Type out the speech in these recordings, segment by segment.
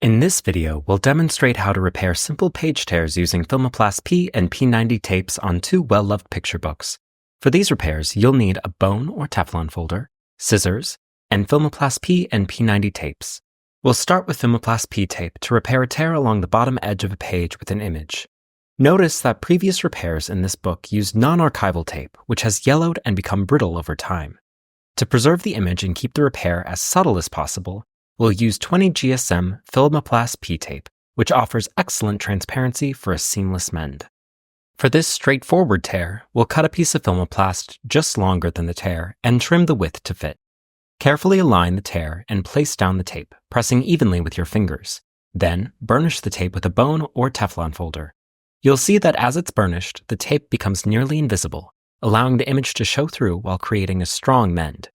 In this video, we'll demonstrate how to repair simple page tears using Filmoplast P and P90 tapes on two well-loved picture books. For these repairs, you'll need a bone or Teflon folder, scissors, and Filmoplast P and P90 tapes. We'll start with Filmoplast P tape to repair a tear along the bottom edge of a page with an image. Notice that previous repairs in this book used non-archival tape, which has yellowed and become brittle over time. To preserve the image and keep the repair as subtle as possible, we'll use 20 GSM Filmoplast P tape, which offers excellent transparency for a seamless mend. For this straightforward tear, we'll cut a piece of Filmoplast just longer than the tear and trim the width to fit. Carefully align the tear and place down the tape, pressing evenly with your fingers. Then, burnish the tape with a bone or Teflon folder. You'll see that as it's burnished, the tape becomes nearly invisible, allowing the image to show through while creating a strong mend.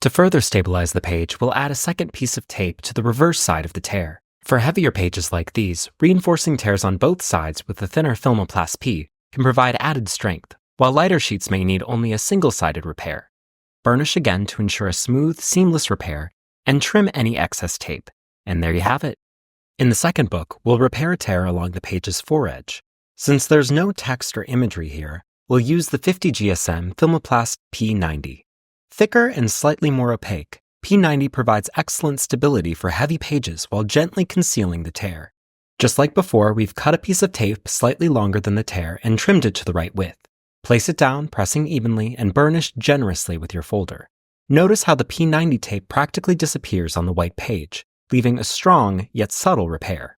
To further stabilize the page, we'll add a second piece of tape to the reverse side of the tear. For heavier pages like these, reinforcing tears on both sides with the thinner Filmoplast P can provide added strength, while lighter sheets may need only a single-sided repair. Burnish again to ensure a smooth, seamless repair, and trim any excess tape. And there you have it. In the second book, we'll repair a tear along the page's foredge. Since there's no text or imagery here, we'll use the 50 GSM Filmoplast P90. Thicker and slightly more opaque, P90 provides excellent stability for heavy pages while gently concealing the tear. Just like before, we've cut a piece of tape slightly longer than the tear and trimmed it to the right width. Place it down, pressing evenly, and burnish generously with your folder. Notice how the P90 tape practically disappears on the white page, leaving a strong yet subtle repair.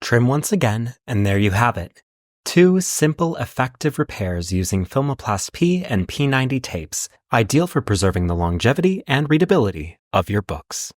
Trim once again, and there you have it. Two simple, effective repairs using Filmoplast P and P90 tapes, ideal for preserving the longevity and readability of your books.